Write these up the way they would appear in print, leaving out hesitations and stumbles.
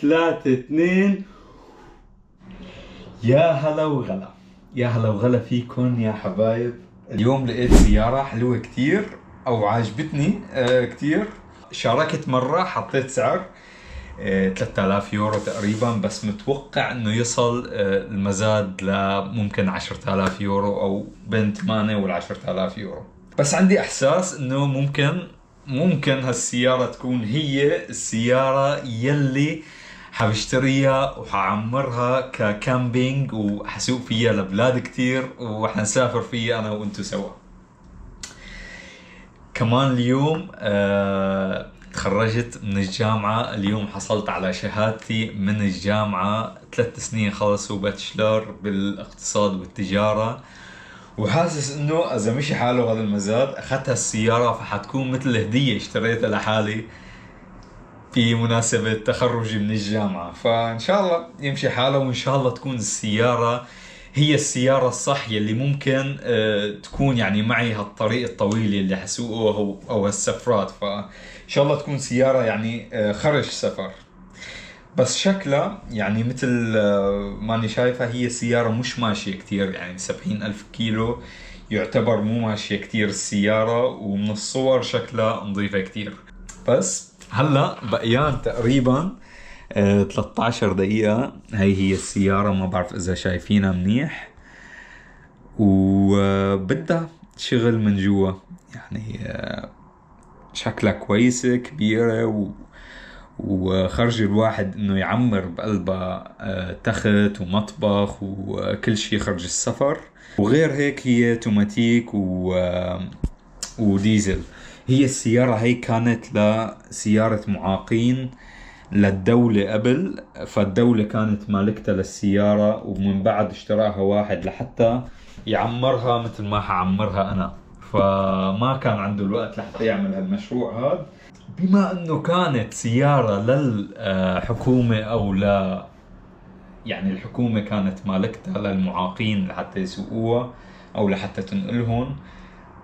3 2. يا هلا وغلا، يا هلا وغلا فيكن يا حبايب. اليوم لقيت سيارة حلوة كتير أو عجبتني كتير. شاركت مرة، حطيت سعر 3000 يورو تقريبا، بس متوقع انه يصل المزاد لممكن 10000 يورو او بين 8 وال 10000 يورو. بس عندي احساس انه ممكن هالسيارة تكون هي السيارة يلي حبشتريها وحعمرها ككامبينج وحسوق فيها لبلاد كتير وحنسافر فيها انا وانتو سوا. كمان اليوم تخرجت من الجامعة. اليوم حصلت على شهادتي من الجامعة، 3 سنين خلصوا باتشلر بالاقتصاد والتجارة، وحاسس انه اذا مشي حاله هذا المزاد اخذتها السيارة فحتكون مثل هدية اشتريتها لحالي في مناسبة تخرجي من الجامعة. فان شاء الله يمشي حاله، وان شاء الله تكون السيارة هي السيارة الصح يلي ممكن تكون يعني معي هالطريق الطويل اللي حسوقه او هالسفرات. فان شاء الله تكون سيارة يعني خرج سفر. بس شكلها يعني مثل ماني شايفها، هي سيارة مش ماشية كتير، يعني 70,000 كيلو يعتبر مو ماشية كتير السيارة، ومن الصور شكلها نظيفة كتير. بس هلا بقيان تقريبا 13 دقيقة. هي السيارة، ما بعرف إذا شايفينها منيح، وبدها شغل من جوا. يعني شكلها كويسة كبيرة، وخرج الواحد إنه يعمر بقلبها تخت ومطبخ وكل شيء خرج السفر. وغير هيك هي توماتيك وديزل. هي السيارة هي كانت لسيارة معاقين للدولة قبل، فالدولة كانت مالكتها للسيارة، ومن بعد اشتراها واحد لحتى يعمرها مثل ما حعمرها أنا، فما كان عنده الوقت لحتى يعمل هالمشروع هذا. بما أنه كانت سيارة للحكومة أو يعني الحكومة كانت مالكتها للمعاقين لحتى يسوقوها أو لحتى تنقلهم،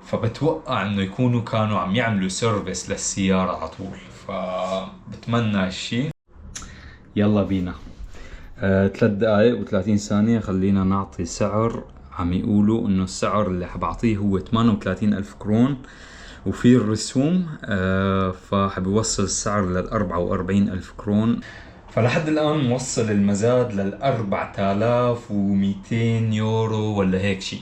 فبتوقع انه يكونوا كانوا عم يعملوا سيرفيس للسيارة على طول. فبتمنى هالشي. يلا بينا 3 دقائق و30 ثانية. خلينا نعطي سعر. عم يقولوا انه السعر اللي حبعطيه هو 38,000 كرون وفي الرسوم، فحبيوصل السعر لل44,000 كرون. فلحد الآن موصل المزاد لل4200 يورو ولا هيك شي.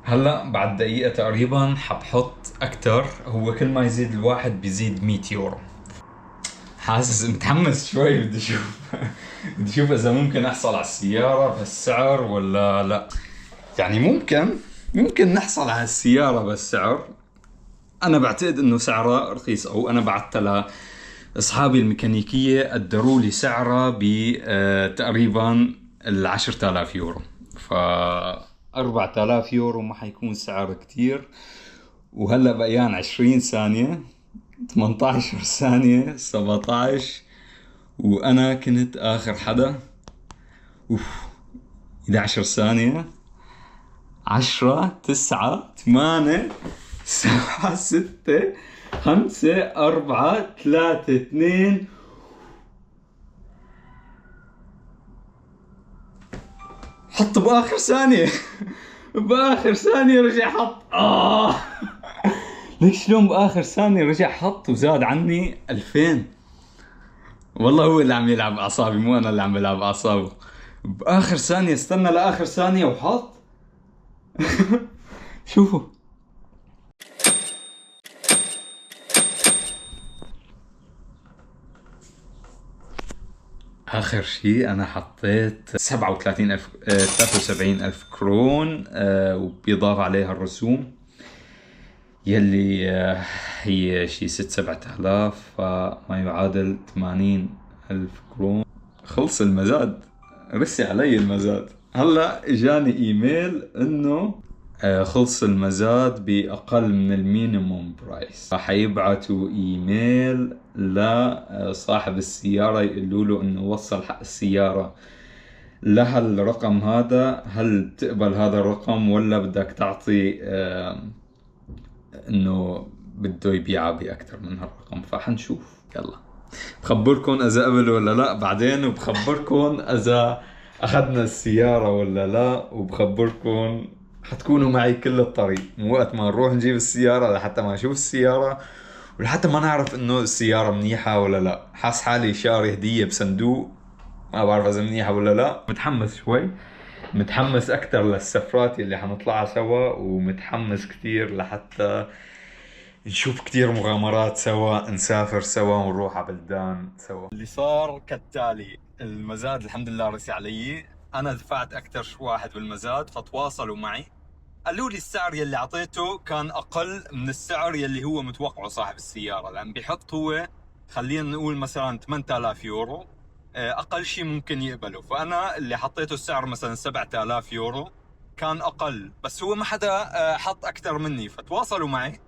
هلا بعد دقيقة تقريبا حبحط اكتر، هو كل ما يزيد الواحد بيزيد 100 يورو. حاسس متحمس شوي، بدي اشوف اذا ممكن احصل على السيارة بهالسعر ولا لا. يعني ممكن نحصل على السيارة بهالسعر. انا بعتقد انه سعرها رخيص، او انا بعتها لاصحابي الميكانيكية قدروا لي سعرها بتقريبا 10,000 يورو. 4000 يورو ما حيكون سعر كتير. وهلأ بقيان 20 ثانية، 18 ثانية، 17، وأنا كنت آخر حدا. 11 ثانية، 10 9 8 7 6 5 4 3 2. حط بآخر ثانية. بآخر ثانية رجع حط. ليك شلون بآخر ثانية رجع حط وزاد عني 2000. والله هو اللي عم يلعب أعصابي، مو أنا اللي عم بلعب أعصابه. بآخر ثانية استنى لآخر ثانية وحط. شوفوا آخر شيء أنا حطيت 73,000 كرون، وبيضاف عليها الرسوم يلي هي شي 7,000، فما يعادل 80,000 كرون. خلص المزاد، رسي علي المزاد. هلا اجاني ايميل انه خلص المزاد بأقل من المينيموم برايس. حيبعتوا ايميل لصاحب السيارة يقولوا له انه وصل حق السيارة لهالرقم هذا، هل تقبل هذا الرقم ولا بدك تعطي انه بده يبيعها بأكثر من هالرقم. فحنشوف. يلا بخبركم اذا قبل ولا لا بعدين، وبخبركم اذا اخذنا السيارة ولا لا، وبخبركم حتكونوا معي كل الطريق، مو وقت ما نروح نجيب السيارة لحتى ما نشوف السيارة، ولحتى ما نعرف انه السيارة منيحة ولا لا. حاس حالي شاري هدية بصندوق، ما بعرف اذا منيحة ولا لا. متحمس شوي، متحمس اكثر للسفرات اللي حنطلعها سوا، ومتحمس كثير لحتى نشوف كثير مغامرات سوا، نسافر سوا ونروح على بلدان سوا. اللي صار كالتالي: المزاد الحمد لله رسي علي، انا دفعت اكثر شو واحد بالمزاد، فتواصلوا معي قالوا لي السعر يلي اعطيته كان اقل من السعر يلي هو متوقعه صاحب السيارة، لان بيحط هو خلينا نقول مثلا 8000 يورو اقل شيء ممكن يقبله، فانا اللي حطيته السعر مثلا 7000 يورو كان اقل، بس هو ما حدا حط اكثر مني، فتواصلوا معي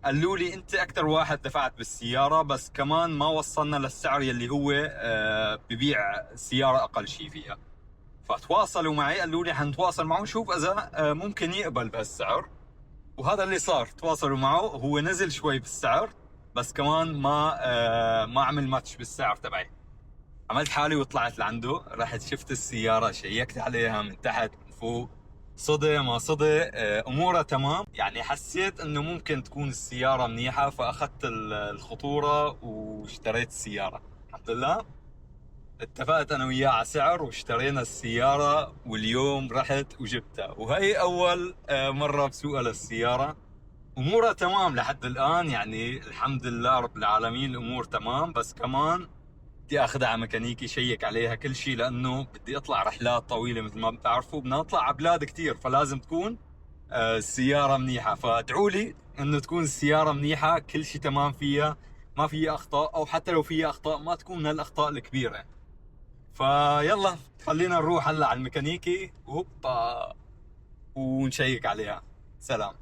قالوا لي انت اكثر واحد دفعت بالسياره، بس كمان ما وصلنا للسعر يلي هو ببيع سياره اقل شيء فيها. فتواصلوا معي قالوا لي حنتواصل معه نشوف اذا ممكن يقبل بهالسعر، وهذا اللي صار. تواصلوا معه، هو نزل شوي بالسعر بس كمان ما عمل ماتش بالسعر تبعي. عملت حالي وطلعت لعنده، رحت شفت السياره، شيكت عليها من تحت من فوق، صدى ما صدى امورها تمام، يعني حسيت انه ممكن تكون السياره منيحه، فاخذت الخطوره واشتريت السياره. الحمد لله اتفقت انا وياه على سعر واشترينا السياره، واليوم رحت وجبتها، وهي اول مره بسوقها للسياره. امورها تمام لحد الان، يعني الحمد لله رب العالمين الامور تمام، بس كمان بدي اخذها على ميكانيكي يشيك عليها كل شيء، لانه بدي اطلع رحلات طويله مثل ما بتعرفوا، بدنا نطلع على بلاد كثير، فلازم تكون السياره منيحه. فادعوا لي انه تكون السياره منيحه، كل شيء تمام فيها، ما فيها اخطاء، او حتى لو فيها اخطاء ما تكون من الاخطاء الكبيره. فيلا خلينا نروح هلا على الميكانيكي وهوبا ونشيك عليها. سلام.